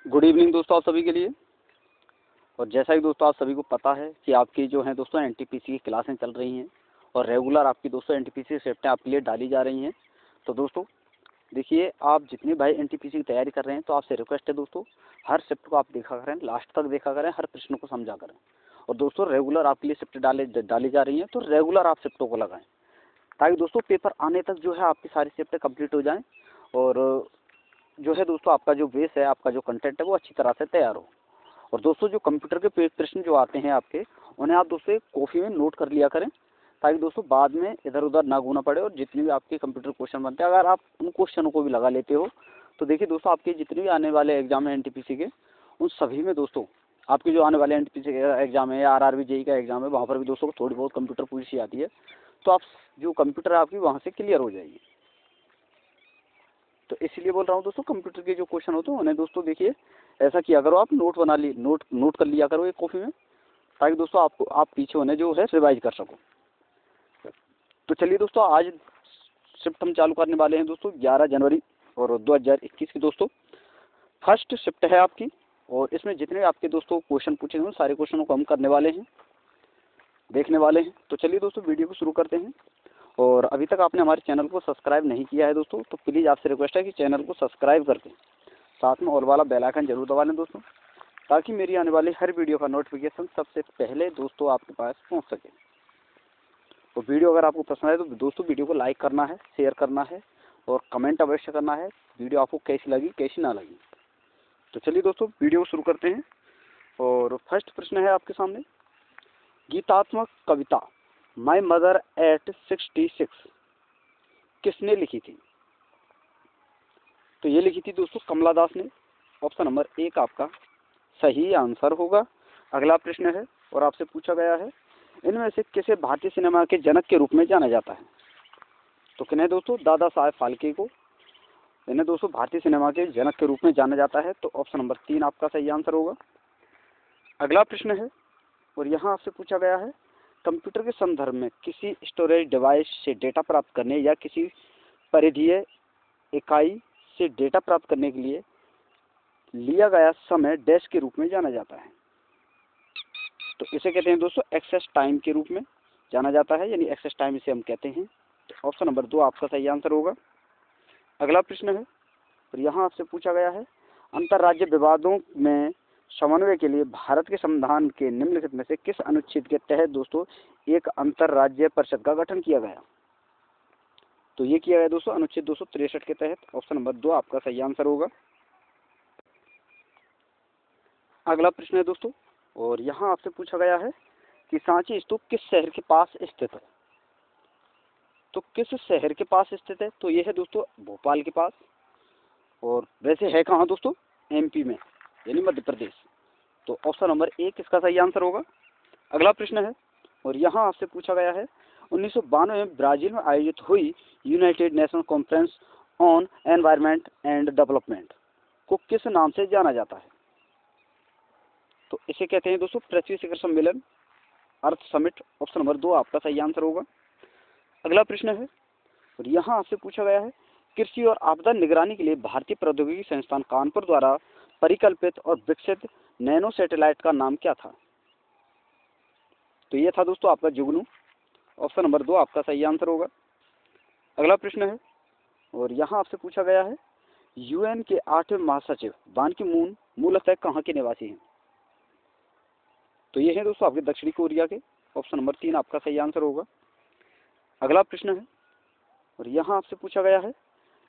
Good evening दोस्तों आप सभी के लिए। और जैसा कि दोस्तों आप सभी को पता है कि आपकी जो है दोस्तों एनटीपीसी की क्लासें चल रही हैं और रेगुलर आपकी दोस्तों एनटीपीसी शिफ्टें आपके लिए डाली जा रही हैं। तो दोस्तों देखिए, आप जितने भाई एनटीपीसी की तैयारी कर रहे हैं तो आपसे रिक्वेस्ट है दोस्तों, हर शिफ्ट को आप देखा करें, लास्ट तक देखा करें, हर प्रश्न को समझा करें। और दोस्तों रेगुलर आपके लिए शिफ्ट डाली जा रही हैं, तो रेगुलर आप शिफ्टों को लगाएं ताकि दोस्तों पेपर आने तक जो है आपकी सारी शिफ्टें कंप्लीट हो जाएं और जो है दोस्तों आपका जो बेस है, आपका जो कंटेंट है वो अच्छी तरह से तैयार हो। और दोस्तों जो कंप्यूटर के प्रश्न जो आते हैं आपके, उन्हें आप दोस्तों कॉपी में नोट कर लिया करें ताकि दोस्तों बाद में इधर उधर ना घूमना पड़े। और जितने भी आपके कंप्यूटर क्वेश्चन बनते हैं, अगर आप उन क्वेश्चनों को भी लगा लेते हो तो देखिए दोस्तों, आपके जितने भी आने वाले एग्जाम है एनटीपीसी के, उन सभी में दोस्तों आपके जो आने वाले एनटीपीसी के एग्जाम है या आरआरबी जेई का एग्जाम है, वहाँ पर भी दोस्तों को थोड़ी बहुत कंप्यूटर पूछी आती है, तो आप जो कंप्यूटर है आपकी वहाँ से क्लियर हो जाएगी। तो इसीलिए बोल रहा हूँ दोस्तों, कंप्यूटर के जो क्वेश्चन होते हैं उन्हें दोस्तों देखिए ऐसा किया करो, आप नोट कर लिया करो एक कॉपी में, ताकि दोस्तों आप पीछे उन्हें जो है रिवाइज कर सको। तो चलिए दोस्तों, आज शिफ्ट हम चालू करने वाले हैं दोस्तों 11 जनवरी और 2021 की दोस्तों फर्स्ट शिफ्ट है आपकी। और इसमें जितने भी आपके दोस्तों क्वेश्चन पूछे हैं सारे क्वेश्चनों को हम करने वाले हैं, देखने वाले हैं। तो चलिए दोस्तों, वीडियो को शुरू करते हैं। और अभी तक आपने हमारे चैनल को सब्सक्राइब नहीं किया है दोस्तों, तो प्लीज़ आपसे रिक्वेस्ट है कि चैनल को सब्सक्राइब करके साथ में ऑल वाला बेल आइकन जरूर दबा लें दोस्तों, ताकि मेरी आने वाली हर वीडियो का नोटिफिकेशन सबसे पहले दोस्तों आपके पास पहुंच सके। तो वीडियो अगर आपको पसंद आए तो दोस्तों वीडियो को लाइक करना है, शेयर करना है और कमेंट अवश्य करना है वीडियो आपको कैसी लगी कैसी ना लगी। तो चलिए दोस्तों, वीडियो शुरू करते हैं। और फर्स्ट प्रश्न है आपके सामने, गीतात्मक कविता माई मदर एट 66 किसने लिखी थी? तो ये लिखी थी दोस्तों कमला दास ने। ऑप्शन नंबर 1 आपका सही आंसर होगा। अगला प्रश्न है और आपसे पूछा गया है, इनमें से किसे भारतीय सिनेमा के जनक के रूप में जाना जाता है? तो किन्हें दोस्तों? दादा साहेब फाल्के को इन्हें दोस्तों भारतीय सिनेमा के जनक के रूप में जाना जाता है। तो ऑप्शन नंबर 3 आपका सही आंसर होगा। अगला प्रश्न है और यहाँ आपसे पूछा गया है, कंप्यूटर के संदर्भ में किसी स्टोरेज डिवाइस से डेटा प्राप्त करने या किसी परिधीय इकाई से डेटा प्राप्त करने के लिए लिया गया समय डैश के रूप में जाना जाता है। तो इसे कहते हैं दोस्तों एक्सेस टाइम के रूप में जाना जाता है, यानी एक्सेस टाइम इसे हम कहते हैं। तो ऑप्शन नंबर 2 आपका सही आंसर होगा। अगला प्रश्न है और यहाँ आपसे पूछा गया है, अंतर्राज्य विवादों में समन्वय के लिए भारत के संविधान के निम्नलिखित में से किस अनुच्छेद के तहत दोस्तों एक अंतर्राज्य परिषद का गठन किया गया? तो ये किया गया दोस्तों अनुच्छेद 263 के तहत। ऑप्शन नंबर 2 आपका सही आंसर होगा। अगला प्रश्न है दोस्तों और यहाँ आपसे पूछा गया है कि सांची स्तूप किस शहर के पास स्थित है? तो किस शहर के पास स्थित है? तो ये है दोस्तों भोपाल के पास। और वैसे है कहाँ दोस्तों? एमपी में, यानी मध्य प्रदेश। तो ऑप्शन नंबर 1 इसका सही आंसर होगा। अगला प्रश्न है और यहाँ आपसे पूछा गया है, 1992 में ब्राजील में आयोजित हुई United nation conference on environment and development को किस नाम से जाना जाता है? तो इसे कहते हैं दोस्तों पृथ्वी शिखर सम्मेलन, अर्थ समिट। ऑप्शन नंबर 2 आपका सही आंसर होगा। अगला प्रश्न है और यहाँ आपसे पूछा गया है, कृषि और आपदा निगरानी के लिए भारतीय प्रौद्योगिकी संस्थान कानपुर द्वारा परिकल्पित और विकसित नैनो सैटेलाइट का नाम क्या था? तो ये था दोस्तों आपका जुगनू। ऑप्शन नंबर 2 आपका सही आंसर होगा। अगला प्रश्न है और यहाँ आपसे पूछा गया है, यूएन के 8वें महासचिव बान की मून मूलतः कहाँ के निवासी हैं? तो ये है दोस्तों आपके दक्षिणी कोरिया के। ऑप्शन नंबर 3 आपका सही आंसर होगा। अगला प्रश्न है और यहाँ आपसे पूछा गया है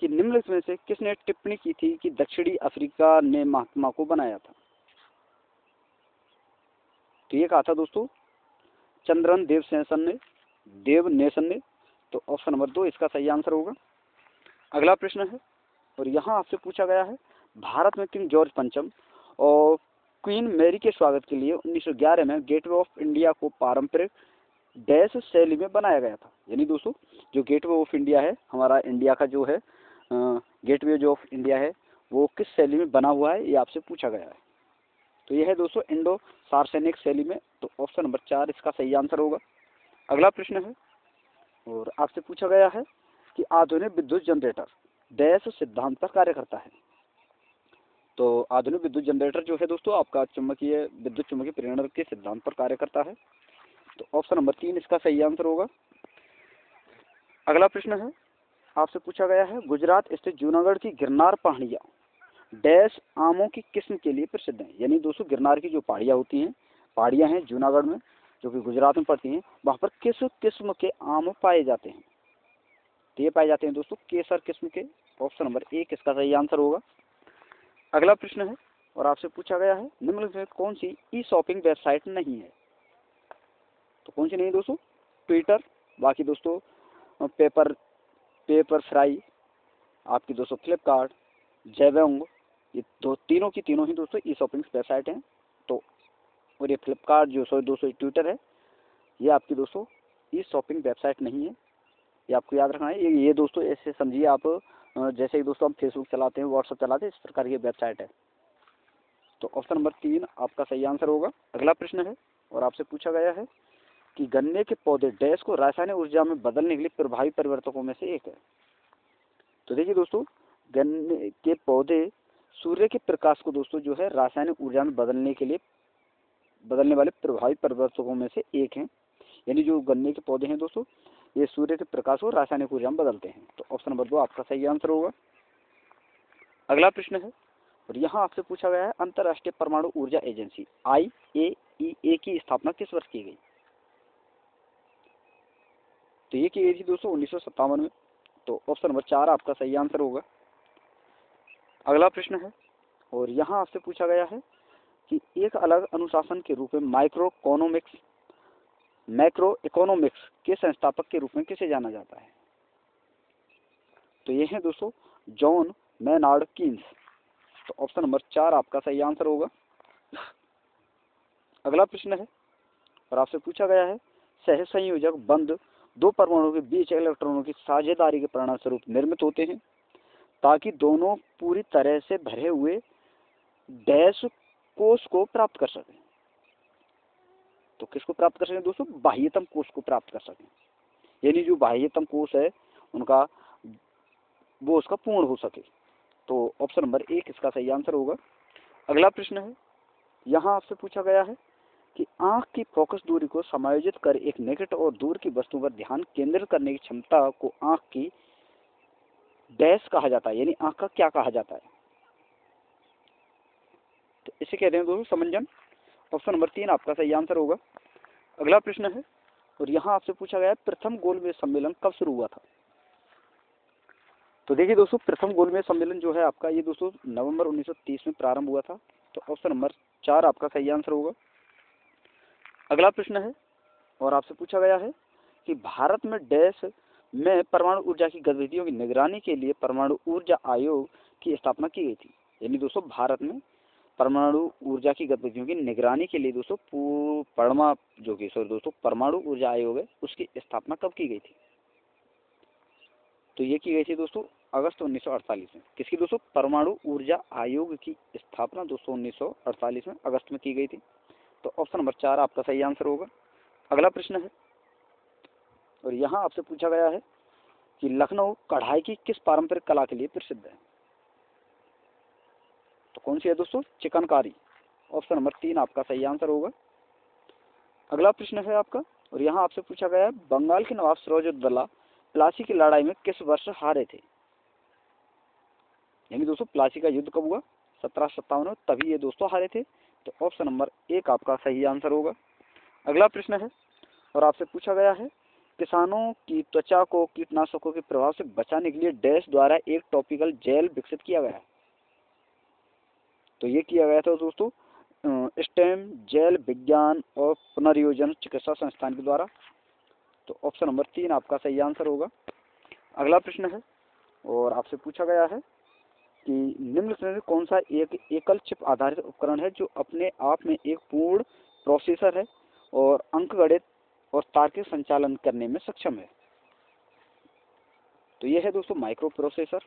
कि निम्नलिखित में से किसने टिप्पणी की थी कि दक्षिणी अफ्रीका ने महात्मा को बनाया था? तो ये कहा था दोस्तों चंद्रन देव नेसन ने। तो ऑप्शन नंबर 2 इसका सही आंसर होगा। अगला प्रश्न है और यहाँ आपसे पूछा गया है, भारत में किंग जॉर्ज पंचम और क्वीन मैरी के स्वागत के लिए 1911 में गेटवे ऑफ इंडिया को पारंपरिक डैश शैली में बनाया गया था। यानी दोस्तों जो गेटवे ऑफ इंडिया है, हमारा इंडिया का जो है गेटवे जो ऑफ इंडिया है, वो किस शैली में बना हुआ है, ये आपसे पूछा गया है। तो ये है दोस्तों इंडो सार्सेनिक शैली में। तो ऑप्शन नंबर 4 इसका सही आंसर होगा। अगला प्रश्न है और आपसे पूछा गया है कि आधुनिक विद्युत जनरेटर डैश सिद्धांत पर कार्य करता है। तो आधुनिक विद्युत जनरेटर जो है दोस्तों आपका चुंबकीय विद्युत चुम्बकीय प्रेरण के सिद्धांत पर कार्य करता है। तो ऑप्शन नंबर 3 इसका सही आंसर होगा। अगला प्रश्न है, आपसे पूछा गया है, गुजरात स्थित जूनागढ़ की गिरनार पहाड़ियाँ डैश आमों की किस्म के लिए प्रसिद्ध हैं। यानी दोस्तों गिरनार की जो पहाड़ियाँ होती हैं, पहाड़ियाँ हैं जूनागढ़ में जो कि गुजरात में पड़ती हैं, वहाँ पर किस किस्म के आम पाए जाते हैं? तो ये पाए जाते हैं दोस्तों केसर किस्म के। ऑप्शन नंबर 1 इसका सही आंसर होगा। अगला प्रश्न है, और आपसे पूछा गया है, निम्नलिखित में कौन सी ई शॉपिंग वेबसाइट नहीं है? तो कौन सी नहीं दोस्तों? ट्विटर, बाकी दोस्तों पेपर फ्राई, आपकी दोस्तों फ्लिपकार्ट, जेबोंग, ये तीनों की तीनों ही दोस्तों ई शॉपिंग वेबसाइट हैं। तो और ये फ्लिपकार्ट जो दोस्तों ट्विटर है, ये आपकी दोस्तों ई शॉपिंग वेबसाइट नहीं है। ये आपको याद रखना है। ये दोस्तों ऐसे समझिए आप जैसे कि दोस्तों हम फेसबुक चलाते हैं, व्हाट्सअप चलाते हैं, इस प्रकार की वेबसाइट है। तो ऑप्शन नंबर 3 आपका सही आंसर होगा। अगला प्रश्न है, और आपसे पूछा गया है कि गन्ने के पौधे डैश को रासायनिक ऊर्जा में बदलने के लिए प्रभावी परिवर्तकों में से एक है। तो देखिए दोस्तों, गन्ने के पौधे सूर्य के प्रकाश को दोस्तों जो है रासायनिक ऊर्जा में बदलने वाले प्रभावी परिवर्तकों में से एक हैं। यानी जो गन्ने के पौधे हैं दोस्तों, ये सूर्य के प्रकाश को रासायनिक ऊर्जा में बदलते हैं। तो ऑप्शन नंबर 2 आपका सही आंसर होगा। अगला प्रश्न है, और यहाँ आपसे पूछा गया है, अंतर्राष्ट्रीय परमाणु ऊर्जा एजेंसी IAEA की स्थापना किस वर्ष की गई? तो ये की गई थी दोस्तों 1957 में। तो ऑप्शन नंबर 4 आपका सही आंसर होगा। अगला प्रश्न है, और यहाँ आपसे पूछा गया है कि एक अलग अनुशासन के रूप में मैक्रो इकोनॉमिक्स के संस्थापक के रूप में किसे जाना जाता है? तो ये है दोस्तों जॉन मैनार्ड कीन्स। तो ऑप्शन नंबर 4 आपका सही आंसर होगा। अगला प्रश्न है, और आपसे पूछा गया है, सह संयोजक बंध दो परमाणुओं के बीच इलेक्ट्रॉनों की साझेदारी के परिणाम स्वरूप निर्मित होते हैं ताकि दोनों पूरी तरह से भरे हुए डैश कोश को प्राप्त कर सकें। तो किसको प्राप्त कर सकें दोस्तों? बाह्यतम कोश को प्राप्त कर सकें। यानी जो बाह्यतम कोश है उनका वो उसका पूर्ण हो सके। तो ऑप्शन नंबर 1 इसका सही आंसर होगा। अगला प्रश्न है, यहाँ आपसे पूछा गया है कि आंख की फोकस दूरी को समायोजित कर एक निकट और दूर की वस्तु पर ध्यान केंद्रित करने की क्षमता को आंख की डैश कहा जाता है। यानी आंख का क्या कहा जाता है? तो इसे कहते हैं दोस्तों समंजन। ऑप्शन नंबर 3 आपका सही आंसर होगा। अगला प्रश्न है, और यहाँ आपसे पूछा गया है, प्रथम गोलमेज सम्मेलन कब शुरू हुआ था? तो देखिए दोस्तों, प्रथम गोलमेज सम्मेलन जो है आपका, ये दोस्तों नवंबर 1930 में प्रारंभ हुआ था। तो ऑप्शन नंबर 4 आपका सही आंसर होगा। अगला प्रश्न है, और आपसे पूछा गया है कि भारत में डैश में परमाणु ऊर्जा की गतिविधियों की निगरानी के लिए परमाणु ऊर्जा आयोग की स्थापना की गई थी। यानी दोस्तों भारत में परमाणु ऊर्जा की गतिविधियों की निगरानी के लिए दोस्तों परमाणु ऊर्जा आयोग है, उसकी स्थापना कब की गई थी? तो ये की गई थी दोस्तों अगस्त 1948 में। किसकी दोस्तों? परमाणु ऊर्जा आयोग की स्थापना दोस्तों 1948 में अगस्त में की गई थी। तो ऑप्शन नंबर 4 आपका सही आंसर होगा। अगला प्रश्न है, और यहाँ आपसे पूछा गया है कि लखनऊ कढ़ाई की किस पारंपरिक कला के लिए प्रसिद्ध है? तो कौन सी है दोस्तों? चिकनकारी। ऑप्शन नंबर 3 आपका सही आंसर होगा। अगला प्रश्न है आपका, और यहाँ आपसे पूछा गया है, बंगाल के नवाब सिराजुद्दौला प्लासी की लड़ाई में किस वर्ष हारे थे? यानी दोस्तों प्लासी का युद्ध कब हुआ? 1757 में, तभी ये दोस्तों हारे थे। तो ऑप्शन नंबर 1 आपका सही आंसर होगा। अगला प्रश्न है, और आपसे पूछा गया है, किसानों की त्वचा को कीटनाशकों के प्रभाव से बचाने के लिए डैश द्वारा एक टॉपिकल जेल विकसित किया गया है। तो ये किया गया था दोस्तों स्टेम जेल विज्ञान और पुनर्योजन चिकित्सा संस्थान के द्वारा। तो ऑप्शन नंबर 3 आपका सही आंसर होगा। अगला प्रश्न है, और आपसे पूछा गया है कि निम्नलिखित में कौन सा एक एकल चिप आधारित उपकरण है जो अपने आप में एक पूर्ण प्रोसेसर है और अंकगणित और तार्किक संचालन करने में सक्षम है? तो यह है दोस्तों माइक्रो प्रोसेसर।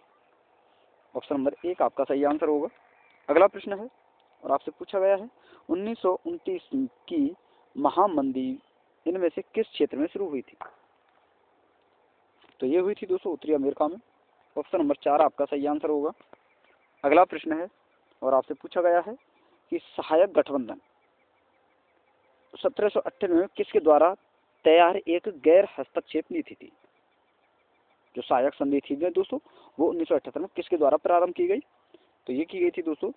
ऑप्शन नंबर 1 आपका सही आंसर होगा। अगला प्रश्न है, और आपसे पूछा गया है, 1929 की महामंदी इनमें से किस क्षेत्र में शुरू हुई थी? तो ये हुई थी दोस्तों उत्तरी अमेरिका में। ऑप्शन नंबर 4 आपका सही आंसर होगा। अगला प्रश्न है, और आपसे पूछा गया है कि सहायक गठबंधन 1798 में किसके द्वारा तैयार एक गैर हस्तक्षेप नीति थी। जो सहायक संधि थी दोस्तों वो 1978 में किसके द्वारा प्रारंभ की गई, तो ये की गई थी दोस्तों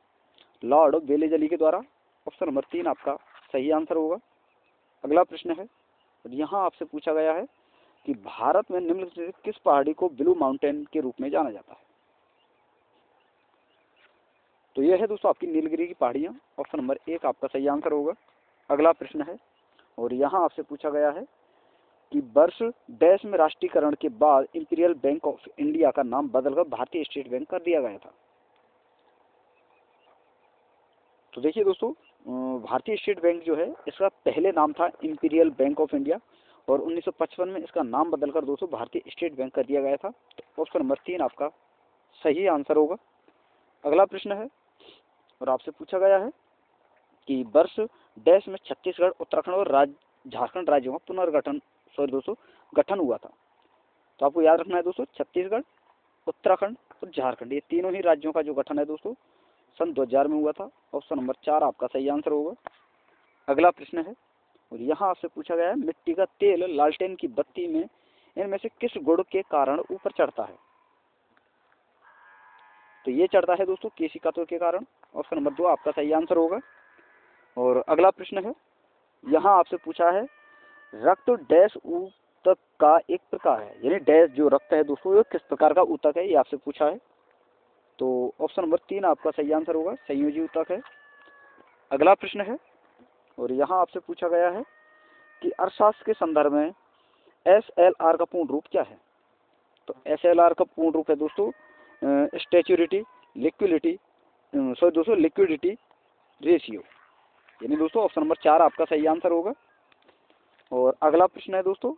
लॉर्ड वेलेजली के द्वारा। ऑप्शन नंबर 3 आपका सही आंसर होगा। अगला प्रश्न है, यहाँ आपसे पूछा गया है कि भारत में निम्नलिखित से किस पहाड़ी को ब्लू माउंटेन के रूप में जाना जाता है। तो यह है दोस्तों आपकी नीलगिरी की पहाड़ियाँ। ऑप्शन नंबर 1 आपका सही आंसर होगा। अगला प्रश्न है, और यहाँ आपसे पूछा गया है कि वर्ष डैश में राष्ट्रीयकरण के बाद इंपीरियल बैंक ऑफ इंडिया का नाम बदलकर भारतीय स्टेट बैंक कर दिया गया था। तो देखिए दोस्तों भारतीय स्टेट बैंक जो है इसका पहले नाम था इंपीरियल बैंक ऑफ इंडिया और 1955 में इसका नाम बदलकर दोस्तों भारतीय स्टेट बैंक कर दिया गया था। तो ऑप्शन नंबर 3 आपका सही आंसर होगा। अगला प्रश्न है, और आपसे पूछा गया है कि वर्ष डैश में छत्तीसगढ़, उत्तराखंड और झारखंड राज्यों का पुनर्गठन गठन हुआ था। तो आपको याद रखना है दोस्तों छत्तीसगढ़, उत्तराखंड और झारखंड ये तीनों ही राज्यों का जो गठन है दोस्तों सन 2000 में हुआ था। ऑप्शन नंबर 4 आपका सही आंसर होगा। अगला प्रश्न है, और यहाँ आपसे पूछा गया है मिट्टी का तेल लालटेन की बत्ती में इनमें से किस गुण के कारण ऊपर चढ़ता है। तो ये चढ़ता है दोस्तों केशिका तत्व के कारण। ऑप्शन नंबर 2 आपका सही आंसर होगा। और अगला प्रश्न है, यहाँ आपसे पूछा है रक्त डैश ऊतक का एक प्रकार है, यानी डैश जो रक्त है दोस्तों ये किस प्रकार का ऊतक है, ये आपसे पूछा है। तो ऑप्शन नंबर 3 आपका सही आंसर होगा, संयोजी ऊतक है। अगला प्रश्न है, और यहाँ आपसे पूछा गया है कि अर्थशास्त्र के संदर्भ में SLR का पूर्ण रूप क्या है। तो SLR का पूर्ण रूप है दोस्तों स्टैच्यूरिटी लिक्विडिटी रेशियो, यानी दोस्तों ऑप्शन नंबर 4 आपका सही आंसर होगा। और अगला प्रश्न है दोस्तों,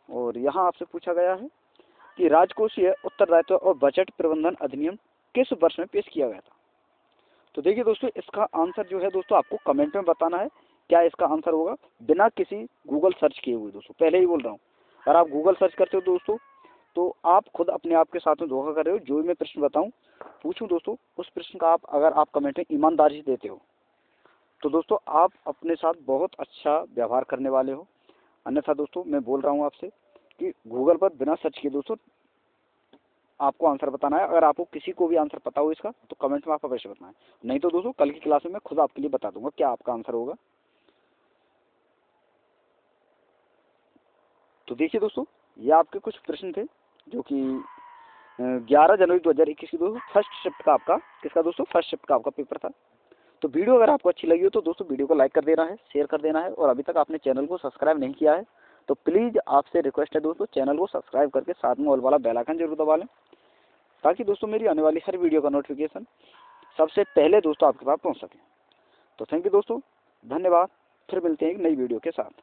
और यहाँ आपसे पूछा गया है कि राजकोषीय उत्तरदायित्व और बजट प्रबंधन अधिनियम किस वर्ष में पेश किया गया था। तो देखिए दोस्तों इसका आंसर जो है दोस्तों आपको कमेंट में बताना है क्या इसका आंसर होगा, बिना किसी गूगल सर्च किए हुए। दोस्तों पहले ही बोल रहा हूँ, अगर आप गूगल सर्च करते हो दोस्तों तो आप खुद अपने आप के साथ में धोखा कर रहे हो। जो भी मैं प्रश्न बताऊँ पूछूं दोस्तों उस प्रश्न का अगर आप कमेंट में ईमानदारी से देते हो तो दोस्तों आप अपने साथ बहुत अच्छा व्यवहार करने वाले हो। अन्यथा दोस्तों मैं बोल रहा हूँ आपसे कि गूगल पर बिना सर्च किए दोस्तों आपको आंसर बताना है। अगर आपको किसी को भी आंसर पता हो इसका तो कमेंट में आपको अवश्य बताना है, नहीं तो दोस्तों कल की क्लास में मैं खुद आपके लिए बता दूंगा क्या आपका आंसर होगा। तो देखिए दोस्तों ये आपके कुछ प्रश्न थे जो कि 11 जनवरी 2021 की दोस्तों फर्स्ट शिफ्ट का आपका किसका दोस्तों फर्स्ट शिफ्ट का आपका पेपर था। तो वीडियो अगर आपको अच्छी लगी हो तो दोस्तों वीडियो को लाइक कर देना है, शेयर कर देना है, और अभी तक आपने चैनल को सब्सक्राइब नहीं किया है तो प्लीज़ आपसे रिक्वेस्ट है दोस्तों चैनल को सब्सक्राइब करके साथ में ऑल वाला बेल आइकन जरूर दबा लें ताकि दोस्तों मेरी आने वाली हर वीडियो का नोटिफिकेशन सबसे पहले दोस्तों आपके पास पहुंच सके। तो थैंक यू दोस्तों, धन्यवाद। फिर मिलते हैं एक नई वीडियो के साथ।